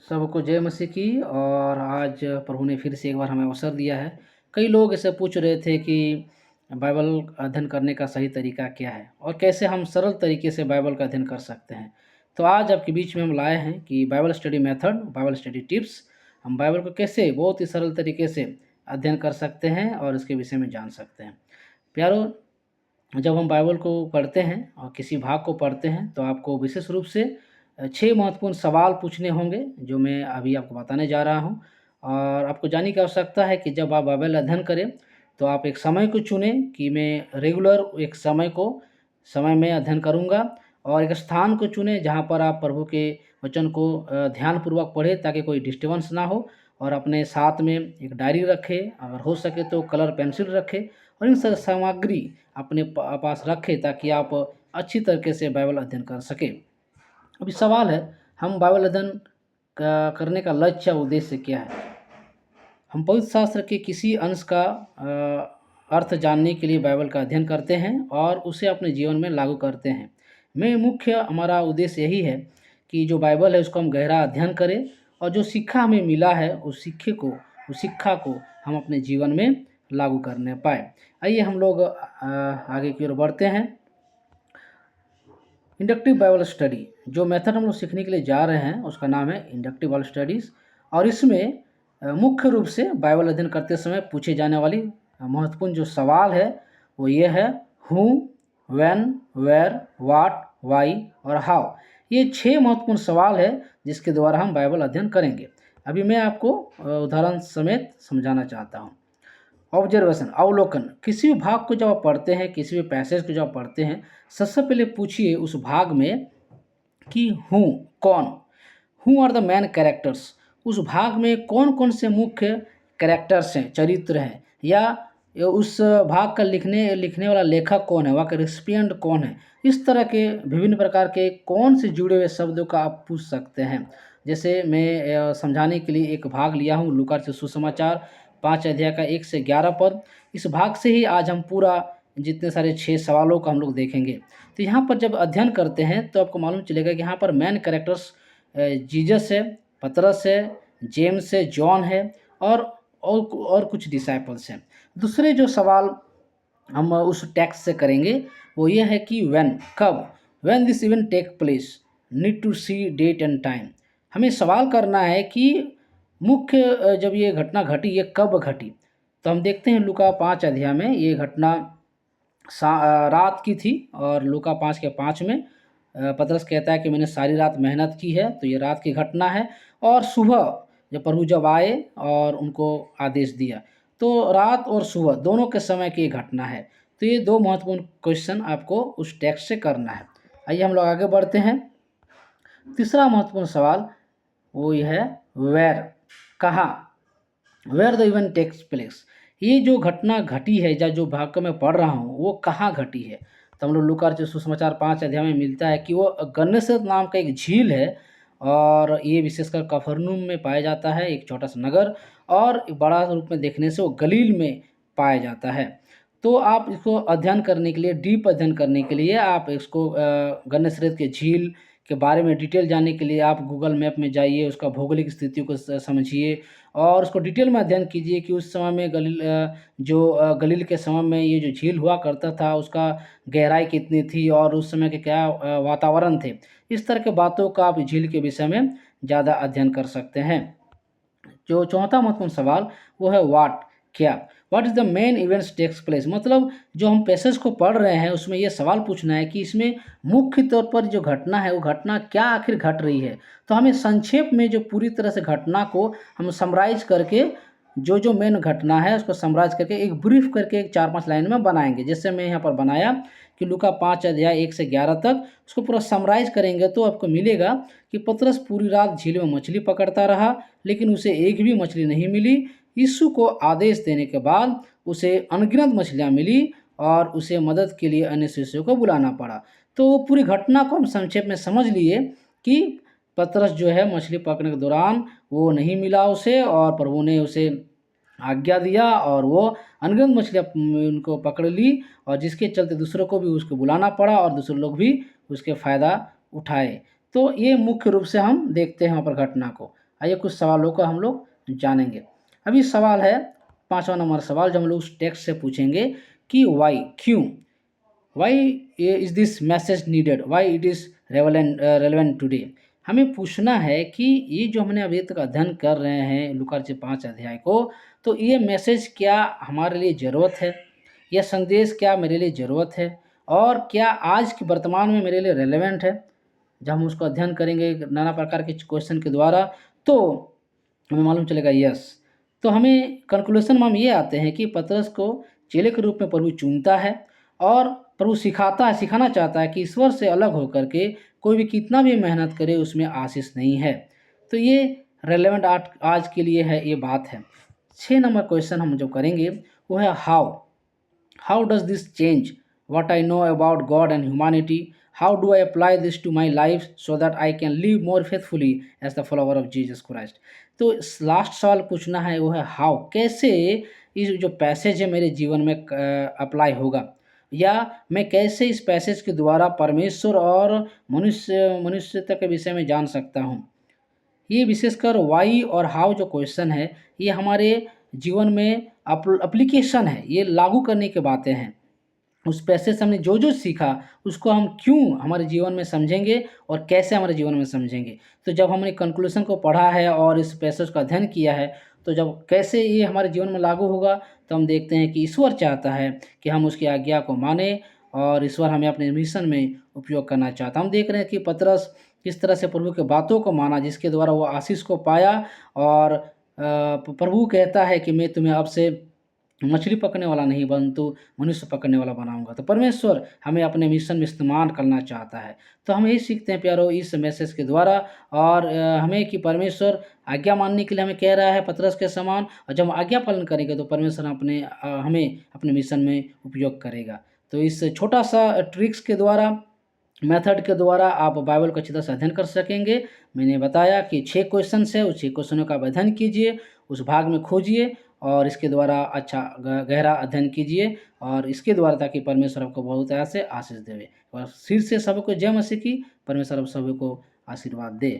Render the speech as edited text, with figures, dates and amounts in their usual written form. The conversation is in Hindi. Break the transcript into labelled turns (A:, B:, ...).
A: सबको जय मसीह की। और आज प्रभु ने फिर से एक बार हमें अवसर दिया है। कई लोग ऐसे पूछ रहे थे कि बाइबल अध्ययन करने का सही तरीका क्या है और कैसे हम सरल तरीके से बाइबल का अध्ययन कर सकते हैं। तो आज आपके बीच में हम लाए हैं कि Bible study method, Bible study tips, हम बाइबल को कैसे बहुत ही सरल तरीके से अध्ययन कर सकते हैं और इसके विषय में जान सकते हैं। प्यारो, जब हम बाइबल को पढ़ते हैं और किसी भाग को पढ़ते हैं तो आपको विशेष रूप से 6 महत्वपूर्ण सवाल पूछने होंगे, जो मैं अभी आपको बताने जा रहा हूं। और आपको जानने की आवश्यकता है कि जब आप बाइबल अध्ययन करें तो आप एक समय को चुनें कि मैं रेगुलर एक समय में अध्ययन करूंगा, और एक स्थान को चुनें जहां पर आप प्रभु के वचन को ध्यानपूर्वक पढ़ें ताकि कोई डिस्टर्बेंस ना हो। और अपने साथ में एक डायरी रखें, अगर हो सके तो कलर पेंसिल रखें, और इन सब सामग्री अपने पास रखें ताकि आप अच्छी तरीके से बाइबल अध्ययन कर सकें। अभी सवाल है, हम बाइबल अध्ययन करने का लक्ष्य या उद्देश्य क्या है? हम पवित्र शास्त्र के किसी अंश का अर्थ जानने के लिए बाइबल का अध्ययन करते हैं और उसे अपने जीवन में लागू करते हैं। में मुख्य हमारा उद्देश्य यही है कि जो बाइबल है उसको हम गहरा अध्ययन करें और जो शिक्षा हमें मिला है उस शिक्षा को हम अपने जीवन में लागू करने पाए। आइए हम लोग आगे की ओर बढ़ते हैं। इंडक्टिव बाइबल स्टडी, जो मेथड हम लोग सीखने के लिए जा रहे हैं उसका नाम है इंडक्टिव बाइबल स्टडीज़। और इसमें मुख्य रूप से बाइबल अध्ययन करते समय पूछे जाने वाली महत्वपूर्ण जो सवाल है वो ये है: who, when, where, what, why और हाउ। ये 6 महत्वपूर्ण सवाल है जिसके द्वारा हम बाइबल अध्ययन करेंगे। अभी मैं आपको उदाहरण समेत समझाना चाहता हूँ। ऑब्जर्वेशन, अवलोकन, किसी भी भाग को जब आप पढ़ते हैं, किसी भी पैसेज को जब आप पढ़ते हैं, सबसे पहले पूछिए उस भाग में कि हूँ कौन, who are the main characters. उस भाग में कौन कौन से मुख्य कैरेक्टर्स हैं, चरित्र हैं, या उस भाग का लिखने वाला लेखक कौन है, वहाँ का रेसिपिएंट कौन है। इस तरह के विभिन्न प्रकार के कौन से जुड़े हुए शब्दों का आप पूछ सकते हैं। जैसे मैं समझाने के लिए एक भाग लिया हूँ, लूका रचित सुसमाचार 5 अध्याय का 1 से 11 पद। इस भाग से ही आज हम पूरा जितने सारे 6 सवालों को हम लोग देखेंगे। तो यहाँ पर जब अध्ययन करते हैं तो आपको मालूम चलेगा कि यहाँ पर मेन कैरेक्टर्स जीसस है, पतरस है, जेम्स है, जॉन है, और कुछ डिसाइपल्स हैं। दूसरे जो सवाल हम उस टेक्स्ट से करेंगे वो ये है कि व्हेन, कब, when this event take place, need to see date and time. हमें सवाल करना है कि मुख्य जब ये घटना घटी ये कब घटी। तो हम देखते हैं लूका 5 अध्याय में ये घटना रात की थी, और लूका 5 के 5 में पतरस कहता है कि मैंने सारी रात मेहनत की है, तो ये रात की घटना है। और सुबह जब प्रभु जब आए और उनको आदेश दिया, तो रात और सुबह दोनों के समय की घटना है। तो ये 2 महत्वपूर्ण क्वेश्चन आपको उस टेक्स्ट से करना है। आइए हम लोग आगे बढ़ते हैं। तीसरा महत्वपूर्ण सवाल वो ये है वेयर, कहाँ, where the event takes place. ये जो घटना घटी है या जो भाग को मैं पढ़ रहा हूँ वो कहाँ घटी है। तो हम लोग लूका रचित सुसमाचार 5 अध्याय में मिलता है कि वो गन्नेसरत नाम का एक झील है, और ये विशेषकर कफरनहूम में पाया जाता है, एक छोटा सा नगर, और बड़ा रूप में देखने से वो गलील में पाया जाता है। तो आप इसको अध्ययन करने के लिए, डीप अध्ययन करने के लिए आप इसको गन्नेसरत के झील के बारे में डिटेल जानने के लिए आप गूगल मैप में जाइए, उसका भौगोलिक स्थिति को समझिए और उसको डिटेल में अध्ययन कीजिए कि उस समय में गलील के समय में ये जो झील हुआ करता था उसका गहराई कितनी थी और उस समय के क्या वातावरण थे। इस तरह के बातों का आप झील के विषय में ज़्यादा अध्ययन कर सकते हैं। जो चौथा महत्वपूर्ण सवाल वो है व्हाट, क्या, what is the main events takes place. मतलब जो हम पैसेज को पढ़ रहे हैं उसमें ये सवाल पूछना है कि इसमें मुख्य तौर पर जो घटना है वो घटना क्या आखिर घट रही है। तो हमें संक्षेप में जो पूरी तरह से घटना को हम समराइज करके, जो मेन घटना है उसको समराइज करके एक ब्रीफ करके एक 4-5 लाइन में बनाएंगे। जैसे मैं यहाँ पर बनाया कि लूका 5 अध्याय 1 से 11 तक उसको पूरा समराइज करेंगे तो आपको मिलेगा कि पतरस पूरी रात झील में मछली पकड़ता रहा, लेकिन उसे एक भी मछली नहीं मिली। यीशु को आदेश देने के बाद उसे अनगिनत मछलियाँ मिली और उसे मदद के लिए अन्य शिष्यों को बुलाना पड़ा। तो वो पूरी घटना को हम संक्षेप में समझ लिए कि पतरस जो है मछली पकड़ने के दौरान वो नहीं मिला उसे, और प्रभु ने उसे आज्ञा दिया और वो अनगिनत मछलियाँ उनको पकड़ ली, और जिसके चलते दूसरों को भी उसको बुलाना पड़ा और दूसरे लोग भी उसके फ़ायदा उठाए। तो ये मुख्य रूप से हम देखते हैं वहाँ पर घटना को। आइए कुछ सवालों को हम लोग जानेंगे। अभी सवाल है 5वां नंबर सवाल जो हम लोग उस टेक्स्ट से पूछेंगे कि वाई क्यों, why is this message needed, why it is relevant today. हमें पूछना है कि ये जो हमने अभी तक अध्ययन कर रहे हैं लूका के 5 अध्याय को, तो ये मैसेज क्या हमारे लिए ज़रूरत है? यह संदेश क्या मेरे लिए ज़रूरत है? और क्या आज के वर्तमान में मेरे लिए रेलेवेंट है? जब हम उसको अध्ययन करेंगे नाना प्रकार के क्वेश्चन के द्वारा, तो हमें मालूम चलेगा यस। तो हमें कंक्लूज़न में हम ये आते हैं कि पतरस को चेले के रूप में प्रभु चुनता है और प्रभु सिखाना चाहता है कि ईश्वर से अलग होकर के कोई भी कितना भी मेहनत करे उसमें आशीष नहीं है। तो ये रेलेवेंट आज के लिए है, ये बात है। 6 नंबर क्वेश्चन हम जो करेंगे वो है how. How does this change what I know about God and humanity? How do I apply this to my life so that I can live more faithfully as the follower of Jesus Christ? तो लास्ट सवाल पूछना है वो है हाउ, कैसे इस जो पैसेज है मेरे जीवन में अप्लाई होगा, या मैं कैसे इस पैसेज के द्वारा परमेश्वर और मनुष्यता के विषय में जान सकता हूँ। ये विशेषकर वाई और हाउ जो क्वेश्चन है ये हमारे जीवन में एप्लीकेशन है, ये लागू करने की बातें हैं। उस पैसे से हमने जो सीखा उसको हम क्यों हमारे जीवन में समझेंगे और कैसे हमारे जीवन में समझेंगे। तो जब हमने कंक्लूजन को पढ़ा है और इस पैसेज का अध्ययन किया है, तो जब कैसे ये हमारे जीवन में लागू होगा, तो हम देखते हैं कि ईश्वर चाहता है कि हम उसकी आज्ञा को माने और ईश्वर हमें अपने मिशन में उपयोग करना चाहता है। हम देख रहे हैं कि पतरस किस तरह से प्रभु के बातों को माना जिसके द्वारा वो आशीष को पाया, और प्रभु कहता है कि मैं तुम्हें अब से मछली पकड़ने वाला नहीं परंतु मनुष्य पकड़ने वाला बनाऊंगा। तो परमेश्वर हमें अपने मिशन में इस्तेमाल करना चाहता है। तो हम यही सीखते हैं प्यारो इस मैसेज के द्वारा, और हमें कि परमेश्वर आज्ञा मानने के लिए हमें कह रहा है पतरस के समान, और जब हम आज्ञा पालन करेंगे तो परमेश्वर हमें अपने मिशन में उपयोग करेगा। तो इस छोटा सा ट्रिक्स के द्वारा, मेथड के द्वारा आप बाइबल को अच्छी तरह से अध्ययन कर सकेंगे। मैंने बताया कि 6 क्वेश्चंस है, उस 6 क्वेश्चनों का आप अध्ययन कीजिए, उस भाग में खोजिए और इसके द्वारा अच्छा गहरा अध्ययन कीजिए, और इसके द्वारा ताकि परमेश्वर आपको बहुत तरह से आशीष देवे। और फिर से सबको जय मसीह की, परमेश्वर आप सभी को आशीर्वाद दे।